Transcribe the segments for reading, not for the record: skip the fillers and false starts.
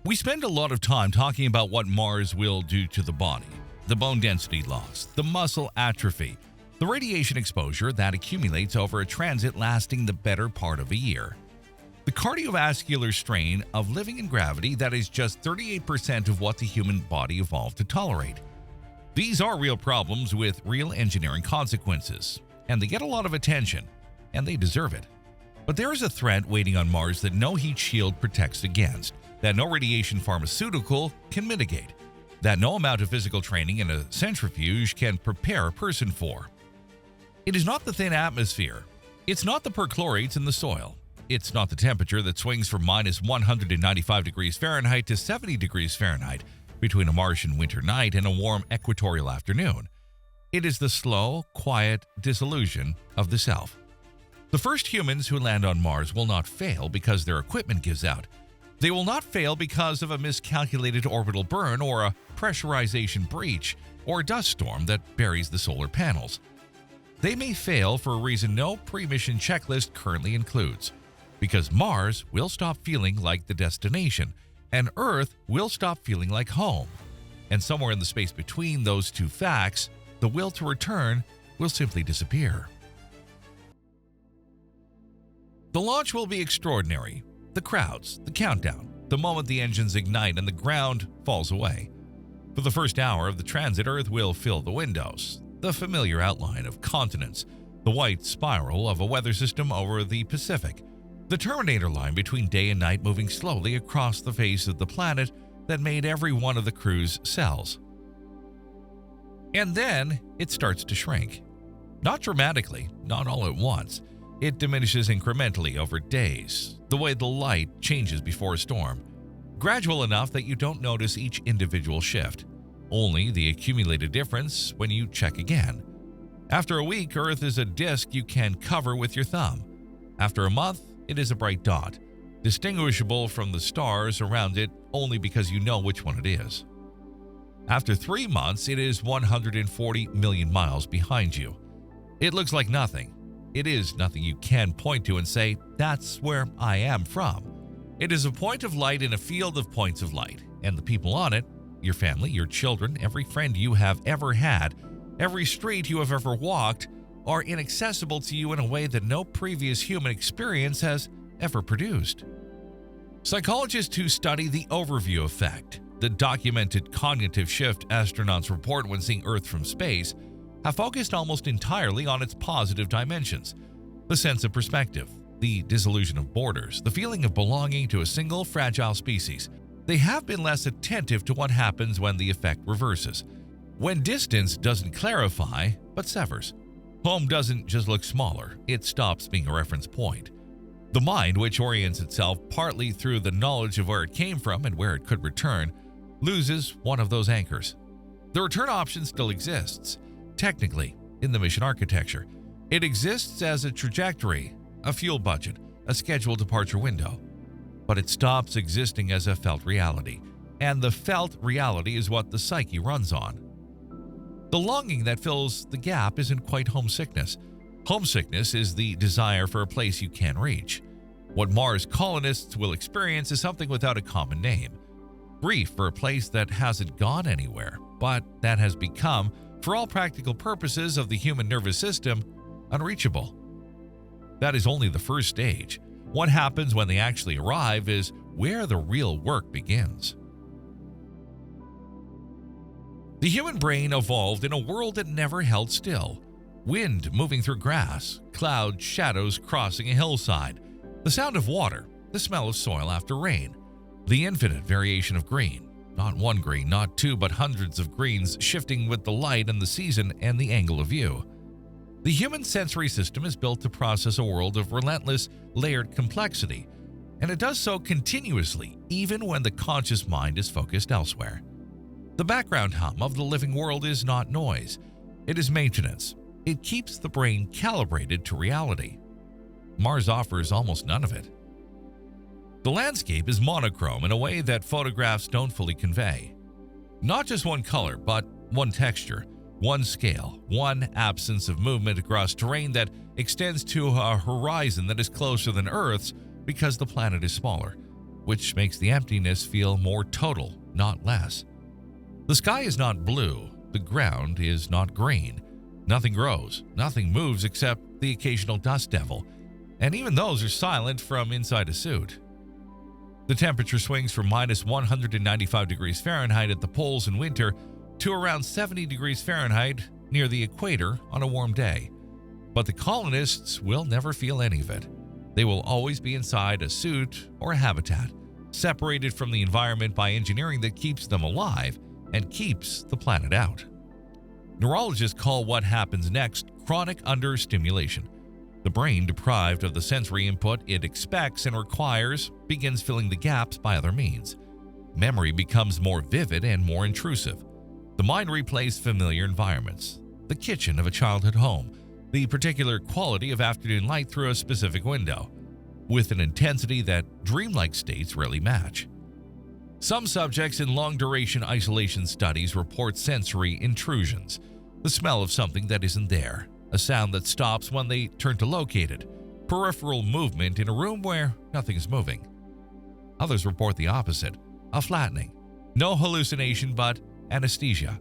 We spend a lot of time talking about what Mars will do to the body: the bone density loss, the muscle atrophy, the radiation exposure that accumulates over a transit lasting the better part of a year, the cardiovascular strain of living in gravity that is just 38% of what the human body evolved to tolerate. These are real problems with real engineering consequences, and they get a lot of attention, and they deserve it. But there is a threat waiting on Mars that no heat shield protects against, that no radiation pharmaceutical can mitigate, that no amount of physical training in a centrifuge can prepare a person for. It is not the thin atmosphere. It's not the perchlorates in the soil. It's not the temperature that swings from minus 195 degrees Fahrenheit to 70 degrees Fahrenheit between a Martian winter night and a warm equatorial afternoon. It is the slow, quiet dissolution of the self. The first humans who land on Mars will not fail because their equipment gives out. They will not fail because of a miscalculated orbital burn or a pressurization breach or a dust storm that buries the solar panels. They may fail for a reason no pre-mission checklist currently includes, because Mars will stop feeling like the destination, and Earth will stop feeling like home. And somewhere in the space between those two facts, the will to return will simply disappear. The launch will be extraordinary. The crowds, the countdown, the moment the engines ignite and the ground falls away. For the first hour of the transit, Earth will fill the windows, the familiar outline of continents, the white spiral of a weather system over the Pacific, the Terminator line between day and night moving slowly across the face of the planet that made every one of the crew's cells. And then it starts to shrink. Not dramatically, not all at once. It diminishes incrementally over days, the way the light changes before a storm. Gradual enough that you don't notice each individual shift, only the accumulated difference when you check again. After a week, Earth is a disk you can cover with your thumb. After a month, it is a bright dot, distinguishable from the stars around it only because you know which one it is. After 3 months, it is 140 million miles behind you. It looks like nothing. It is nothing you can point to and say, that's where I am from. It is a point of light in a field of points of light, and the people on it, your family, your children, every friend you have ever had, every street you have ever walked, are inaccessible to you in a way that no previous human experience has ever produced. Psychologists who study the overview effect, the documented cognitive shift astronauts report when seeing Earth from space, have focused almost entirely on its positive dimensions: the sense of perspective, the dissolution of borders, the feeling of belonging to a single fragile species. They have been less attentive to what happens when the effect reverses, when distance doesn't clarify but severs. Home doesn't just look smaller, it stops being a reference point. The mind, which orients itself partly through the knowledge of where it came from and where it could return, loses one of those anchors. The return option still exists. Technically, in the mission architecture, it exists as a trajectory, a fuel budget, a scheduled departure window. But it stops existing as a felt reality, and the felt reality is what the psyche runs on. The longing that fills the gap isn't quite homesickness. Homesickness is the desire for a place you can reach. What Mars colonists will experience is something without a common name. Grief for a place that hasn't gone anywhere, but that has become, for all practical purposes of the human nervous system, unreachable. That is only the first stage. What happens when they actually arrive is where the real work begins. The human brain evolved in a world that never held still. Wind moving through grass, cloud shadows crossing a hillside, the sound of water, the smell of soil after rain, the infinite variation of green. Not one green, not two, but hundreds of greens shifting with the light and the season and the angle of view. The human sensory system is built to process a world of relentless, layered complexity, and it does so continuously, even when the conscious mind is focused elsewhere. The background hum of the living world is not noise. It is maintenance. It keeps the brain calibrated to reality. Mars offers almost none of it. The landscape is monochrome in a way that photographs don't fully convey. Not just one color, but one texture, one scale, one absence of movement across terrain that extends to a horizon that is closer than Earth's because the planet is smaller, which makes the emptiness feel more total, not less. The sky is not blue, the ground is not green. Nothing grows, nothing moves except the occasional dust devil, and even those are silent from inside a suit. The temperature swings from minus 195 degrees Fahrenheit at the poles in winter to around 70 degrees Fahrenheit near the equator on a warm day. But the colonists will never feel any of it. They will always be inside a suit or a habitat, separated from the environment by engineering that keeps them alive and keeps the planet out. Neurologists call what happens next chronic understimulation. The brain, deprived of the sensory input it expects and requires, begins filling the gaps by other means. Memory becomes more vivid and more intrusive. The mind replays familiar environments, the kitchen of a childhood home, the particular quality of afternoon light through a specific window, with an intensity that dreamlike states rarely match. Some subjects in long-duration isolation studies report sensory intrusions, the smell of something that isn't there, a sound that stops when they turn to locate it, peripheral movement in a room where nothing is moving. Others report the opposite, a flattening, no hallucination but anesthesia.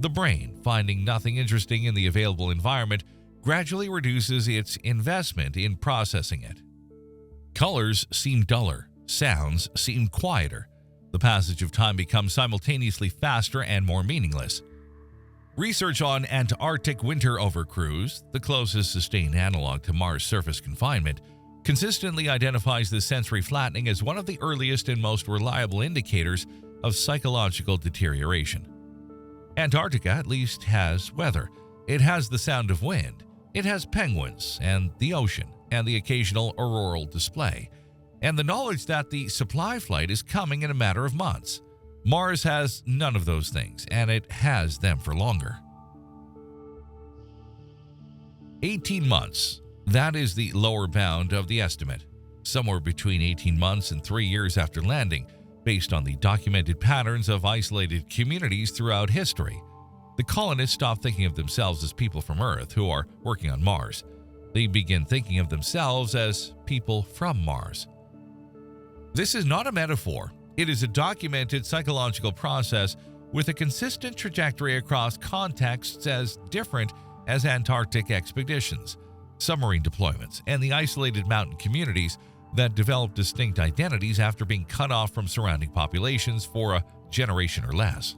The brain, finding nothing interesting in the available environment, gradually reduces its investment in processing it. Colors seem duller, sounds seem quieter. The passage of time becomes simultaneously faster and more meaningless. Research on Antarctic winter overcruise, the closest sustained analog to Mars surface confinement, consistently identifies this sensory flattening as one of the earliest and most reliable indicators of psychological deterioration. Antarctica at least has weather. It has the sound of wind. It has penguins and the ocean and the occasional auroral display, and the knowledge that the supply flight is coming in a matter of months. Mars has none of those things, and it has them for longer. 18 months. That is the lower bound of the estimate, somewhere between 18 months and 3 years after landing, based on the documented patterns of isolated communities throughout history. The colonists stop thinking of themselves as people from Earth who are working on Mars. They begin thinking of themselves as people from Mars. This is not a metaphor. It is a documented psychological process with a consistent trajectory across contexts as different as Antarctic expeditions, submarine deployments, and the isolated mountain communities that develop distinct identities after being cut off from surrounding populations for a generation or less.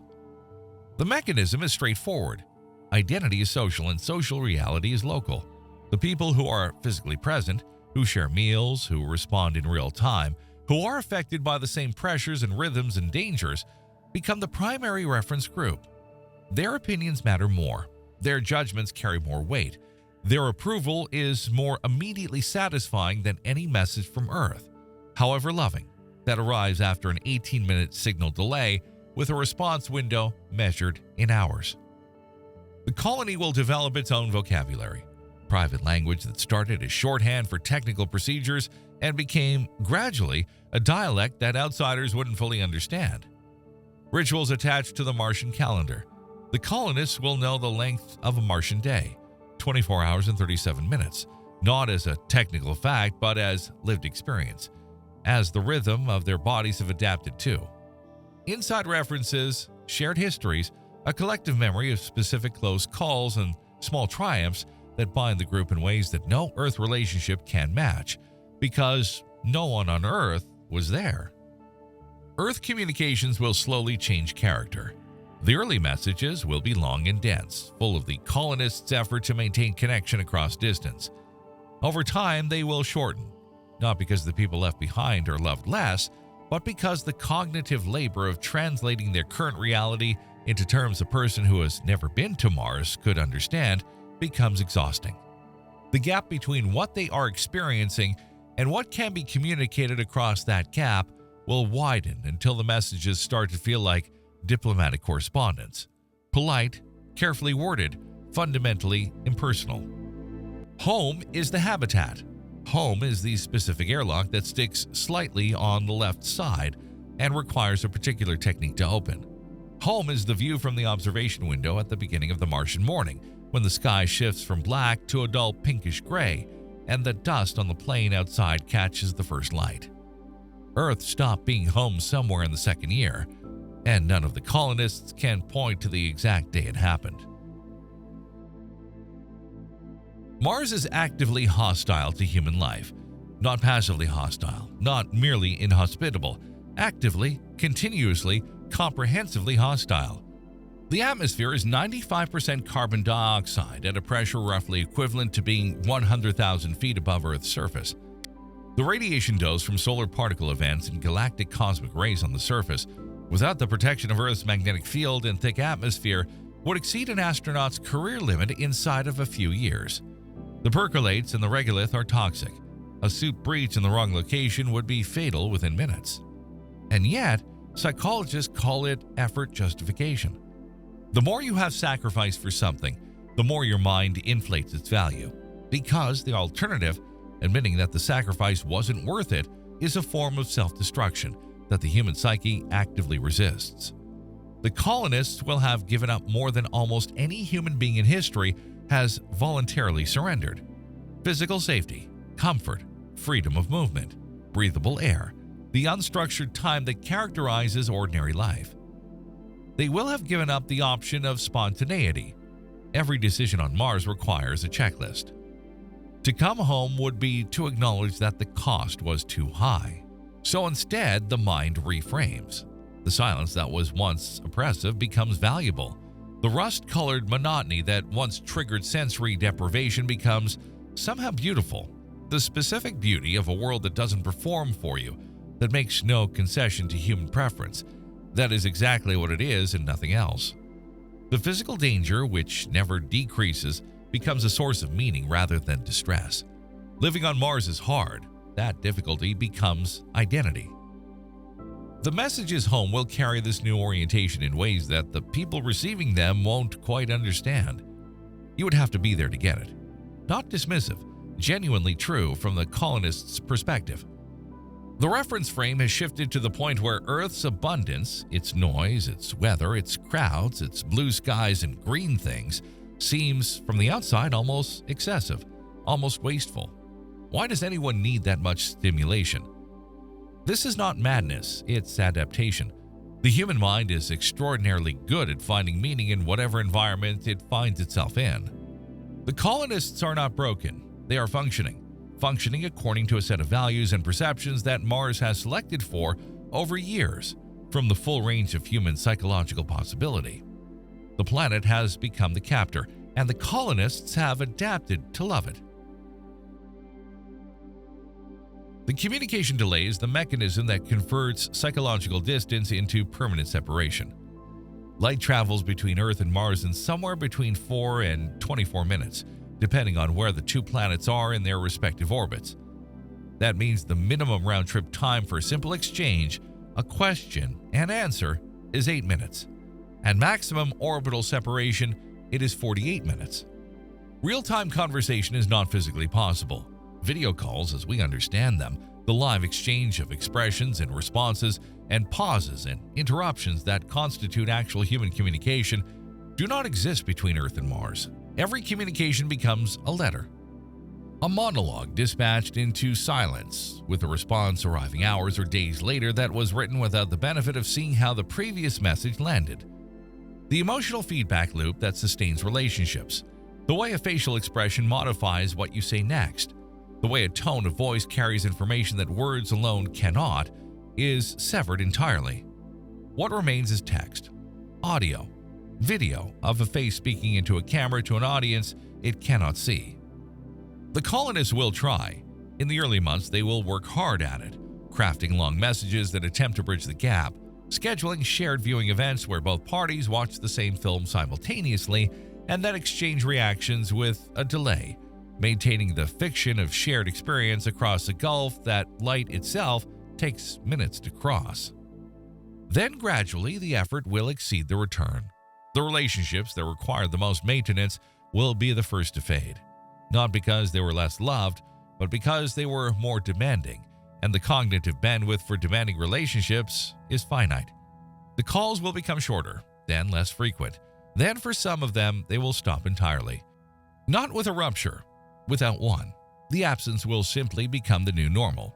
The mechanism is straightforward. Identity is social and social reality is local. The people who are physically present, who share meals, who respond in real time, who are affected by the same pressures and rhythms and dangers, become the primary reference group. Their opinions matter more. Their judgments carry more weight. Their approval is more immediately satisfying than any message from Earth, however loving, that arrives after an 18-minute signal delay with a response window measured in hours. The colony will develop its own vocabulary, private language that started as shorthand for technical procedures and became, gradually, a dialect that outsiders wouldn't fully understand. Rituals attached to the Martian calendar. The colonists will know the length of a Martian day, 24 hours and 37 minutes, not as a technical fact, but as lived experience, as the rhythm of their bodies have adapted to. Inside references, shared histories, a collective memory of specific close calls and small triumphs that bind the group in ways that no Earth relationship can match, because no one on Earth was there. Earth communications will slowly change character. The early messages will be long and dense, full of the colonists' effort to maintain connection across distance. Over time, they will shorten, not because the people left behind are loved less, but because the cognitive labor of translating their current reality into terms a person who has never been to Mars could understand becomes exhausting. The gap between what they are experiencing and what can be communicated across that gap will widen until the messages start to feel like diplomatic correspondence, polite, carefully worded, fundamentally impersonal. Home is the habitat. Home is the specific airlock that sticks slightly on the left side and requires a particular technique to open. Home is the view from the observation window at the beginning of the Martian morning, when the sky shifts from black to a dull pinkish gray, and the dust on the plain outside catches the first light. Earth stopped being home somewhere in the second year, and none of the colonists can point to the exact day it happened. Mars is actively hostile to human life, not passively hostile, not merely inhospitable, actively, continuously, comprehensively hostile. The atmosphere is 95% carbon dioxide at a pressure roughly equivalent to being 100,000 feet above Earth's surface. The radiation dose from solar particle events and galactic cosmic rays on the surface, without the protection of Earth's magnetic field and thick atmosphere, would exceed an astronaut's career limit inside of a few years. The percolates and the regolith are toxic. A suit breach in the wrong location would be fatal within minutes. And yet, psychologists call it effort justification. The more you have sacrificed for something, the more your mind inflates its value, because the alternative, admitting that the sacrifice wasn't worth it, is a form of self-destruction that the human psyche actively resists. The colonists will have given up more than almost any human being in history has voluntarily surrendered. Physical safety, comfort, freedom of movement, breathable air, the unstructured time that characterizes ordinary life. They will have given up the option of spontaneity. Every decision on Mars requires a checklist. To come home would be to acknowledge that the cost was too high. So instead, the mind reframes. The silence that was once oppressive becomes valuable. The rust-colored monotony that once triggered sensory deprivation becomes somehow beautiful. The specific beauty of a world that doesn't perform for you, that makes no concession to human preference. That is exactly what it is and nothing else. The physical danger, which never decreases, becomes a source of meaning rather than distress. Living on Mars is hard. That difficulty becomes identity. The messages home will carry this new orientation in ways that the people receiving them won't quite understand. You would have to be there to get it. Not dismissive, genuinely true from the colonists' perspective. The reference frame has shifted to the point where Earth's abundance, its noise, its weather, its crowds, its blue skies and green things, seems from the outside almost excessive, almost wasteful. Why does anyone need that much stimulation? This is not madness, it's adaptation. The human mind is extraordinarily good at finding meaning in whatever environment it finds itself in. The colonists are not broken, they are functioning according to a set of values and perceptions that Mars has selected for over years from the full range of human psychological possibility. The planet has become the captor, and the colonists have adapted to love it. The communication delay is the mechanism that converts psychological distance into permanent separation. Light travels between Earth and Mars in somewhere between 4 and 24 minutes, depending on where the two planets are in their respective orbits. That means the minimum round-trip time for a simple exchange, a question and answer, is 8 minutes, and maximum orbital separation, it is 48 minutes. Real-time conversation is not physically possible. Video calls, as we understand them, the live exchange of expressions and responses and pauses and interruptions that constitute actual human communication, do not exist between Earth and Mars. Every communication becomes a letter, a monologue dispatched into silence, with a response arriving hours or days later that was written without the benefit of seeing how the previous message landed. The emotional feedback loop that sustains relationships, the way a facial expression modifies what you say next, the way a tone of voice carries information that words alone cannot, is severed entirely. What remains is text, audio, video of a face speaking into a camera to an audience it cannot see. The colonists will try. In the early months, they will work hard at it, crafting long messages that attempt to bridge the gap, scheduling shared viewing events where both parties watch the same film simultaneously and then exchange reactions with a delay, maintaining the fiction of shared experience across a gulf that light itself takes minutes to cross. Then gradually, the effort will exceed the return. The relationships that require the most maintenance will be the first to fade, not because they were less loved, but because they were more demanding, and the cognitive bandwidth for demanding relationships is finite. The calls will become shorter, then less frequent. Then for some of them, they will stop entirely. Not with a rupture, without one. The absence will simply become the new normal.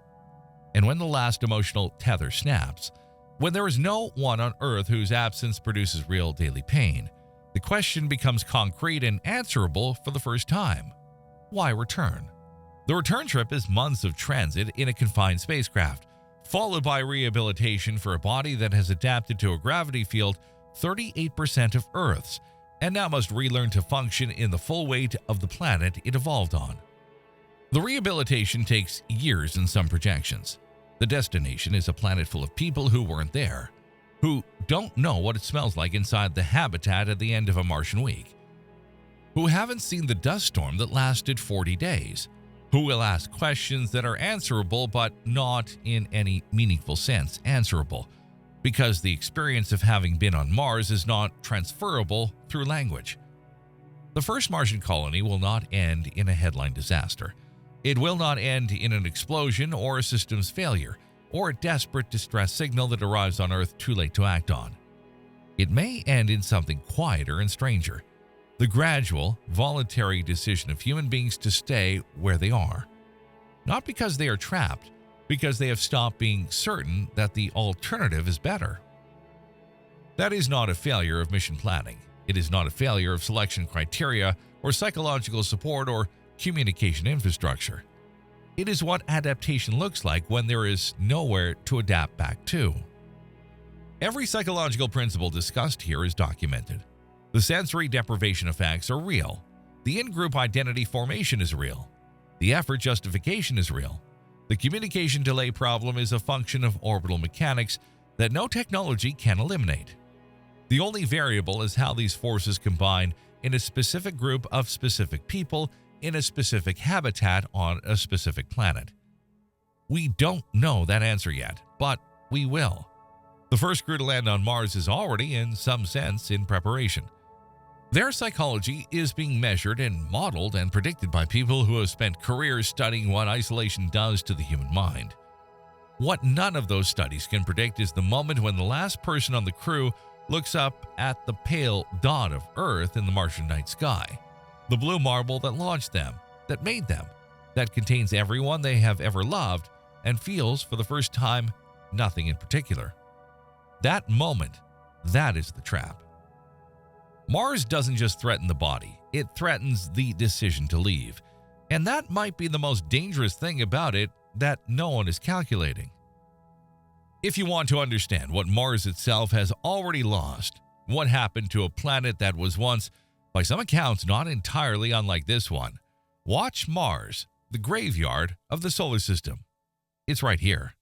And when the last emotional tether snaps, when there is no one on Earth whose absence produces real daily pain, the question becomes concrete and answerable for the first time. Why return? The return trip is months of transit in a confined spacecraft, followed by rehabilitation for a body that has adapted to a gravity field 38% of Earth's, and now must relearn to function in the full weight of the planet it evolved on. The rehabilitation takes years in some projections. The destination is a planet full of people who weren't there, who don't know what it smells like inside the habitat at the end of a Martian week, who haven't seen the dust storm that lasted 40 days, who will ask questions that are answerable but not in any meaningful sense answerable, because the experience of having been on Mars is not transferable through language. The first Martian colony will not end in a headline disaster. It will not end in an explosion or a system's failure, or a desperate distress signal that arrives on Earth too late to act on. It may end in something quieter and stranger, the gradual, voluntary decision of human beings to stay where they are. Not because they are trapped, because they have stopped being certain that the alternative is better. That is not a failure of mission planning. It is not a failure of selection criteria or psychological support or communication infrastructure. It is what adaptation looks like when there is nowhere to adapt back to. Every psychological principle discussed here is documented. The sensory deprivation effects are real. The in-group identity formation is real. The effort justification is real. The communication delay problem is a function of orbital mechanics that no technology can eliminate. The only variable is how these forces combine in a specific group of specific people in a specific habitat on a specific planet. We don't know that answer yet, but we will. The first crew to land on Mars is already, in some sense, in preparation. Their psychology is being measured and modeled and predicted by people who have spent careers studying what isolation does to the human mind. What none of those studies can predict is the moment when the last person on the crew looks up at the pale dot of Earth in the Martian night sky, the blue marble that launched them, that made them, that contains everyone they have ever loved, and feels for the first time nothing in particular. That moment, that is the trap. Mars doesn't just threaten the body, it threatens the decision to leave. And that might be the most dangerous thing about it that no one is calculating. If you want to understand what Mars itself has already lost, what happened to a planet that was once, by some accounts, not entirely unlike this one, watch Mars, the graveyard of the solar system. It's right here.